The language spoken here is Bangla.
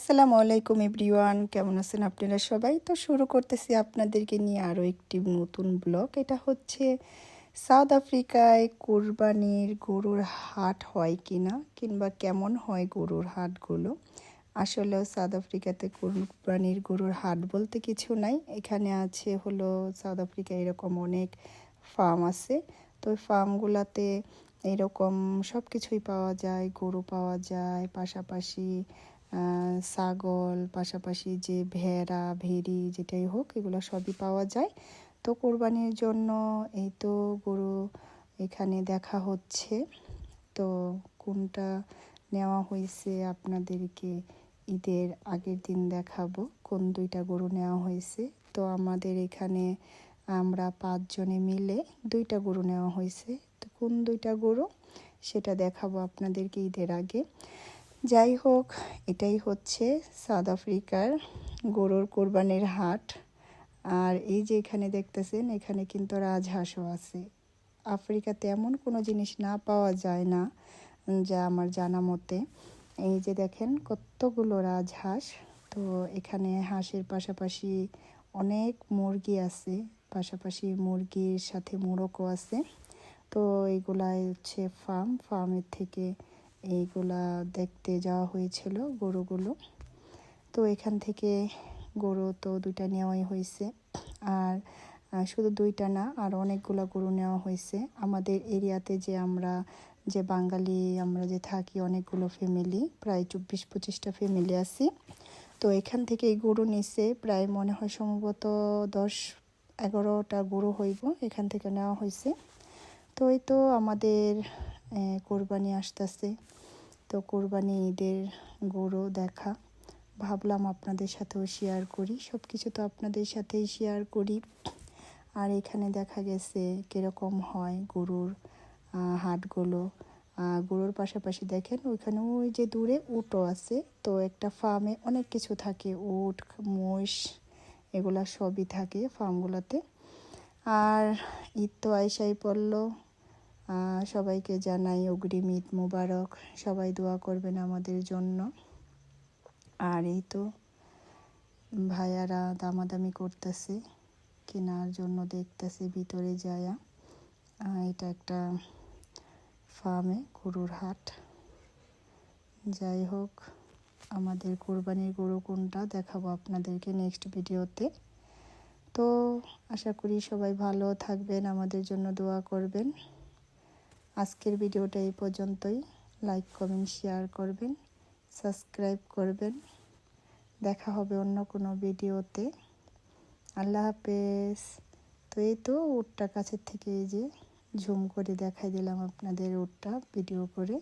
আসসালামু আলাইকুম এভরিওয়ান, কেমন আছেন আপনারা সবাই? তো শুরু করতেছি আপনাদেরকে নিয়ে আরও একটি নতুন ব্লগ। এটা হচ্ছে সাউথ আফ্রিকায় কোরবানির গরুর হাট হয় কিনা, কিংবা কেমন হয় গরুর হাটগুলো। আসলেও সাউথ আফ্রিকাতে কোরবানির গরুর হাট বলতে কিছু নাই। এখানে আছে হলো সাউথ আফ্রিকায় এরকম অনেক ফার্ম আছে। তো ওই ফার্মগুলোতে এরকম সব কিছুই পাওয়া যায়, গরু পাওয়া যায়, পাশাপাশি ছাগল, পাশাপাশি যে ভেড়া ভেড়ি যেটাই হোক এগুলো সবই পাওয়া যায়। তো কোরবানির জন্য এই তো গরু এখানে দেখা হচ্ছে। তো কোনটা নেওয়া হয়েছে আপনাদেরকে ঈদের আগের দিন দেখাবো কোন দুইটা গরু নেওয়া হয়েছে। তো আমাদের এখানে আমরা 5 জনে মিলে দুইটা গরু নেওয়া হয়েছে। তো কোন দুইটা গরু সেটা দেখাবো আপনাদেরকে ঈদের আগে। যাই হোক, এটাই হচ্ছে সাউথ আফ্রিকার গরুর কোরবানির হাট। আর এই যে এখানে দেখতেছেন, এখানে কিন্তু রাজহাঁসও আছে। আফ্রিকাতে এমন কোনো জিনিস না পাওয়া যায় না, যা আমার জানা মতে। এই যে দেখেন কতগুলো রাজহাঁস। তো এখানে হাঁসের পাশাপাশি অনেক মুরগি আছে, পাশাপাশি মুরগির সাথে মোরগও আছে। তো এইগুলাই হচ্ছে ফার্মের থেকে এইগুলা দেখতে যাওয়া হয়েছিল গরুগুলো। তো এখান থেকে গরু তো দুইটা নেওয়াই হয়েছে। আর শুধু দুইটা না, আর অনেকগুলো গরু নেওয়া হয়েছে। আমাদের এরিয়াতে যে বাঙালি আমরা যে থাকি, অনেকগুলো ফ্যামিলি, প্রায় 24-25টা ফ্যামিলি আছি। তো এখান থেকে এই গরু নিছে প্রায় মনে হয় সম্ভবত 10-11টা গরু হইব, এখান থেকে নেওয়া হয়েছে। তো এই তো আমাদের কোরবানি আসতেছে। তো কোরবানি ঈদের গরু দেখা, ভাবলাম আপনাদের সাথেও শেয়ার করি। সব কিছু তো আপনাদের সাথেই শেয়ার করি। আর এখানে দেখা গেছে কীরকম হয় গরুর হাটগুলো। গরুর পাশাপাশি দেখেন ওইখানে ওই যে দূরে উটও আছে। তো একটা ফার্মে অনেক কিছু থাকে, উট, মোষ, এগুলা সবই থাকে ফার্মগুলোতে। আর ঈদ তো আইসাই পড়লো। সবাইকে জানাই অগ্রিম ঈদ মুবারক। সবাই দোয়া করবেন আমাদের জন্য। আর এই তো ভাইয়ারা দামাদামি করতেছে, কেনার জন্য দেখতেছে ভিতরে যায়া। এটা একটা ফার্মে গরুর হাট। যাই হোক, আমাদের কোরবানির গরু কোনটা দেখাবো আপনাদেরকে নেক্সট ভিডিওতে। তো আশা করি সবাই ভালো থাকবেন, আমাদের জন্য দোয়া করবেন। আজকের ভিডিওটা এই পর্যন্তই। লাইক, কমেন্ট, শেয়ার করবেন, সাবস্ক্রাইব করবেন। দেখা হবে অন্য কোনো ভিডিওতে। আল্লাহ হাফেজ। তো এই তো উটটা কাছের থেকে এই যে ঝুম করে দেখাই দিলাম আপনাদের উটটা ভিডিও করে।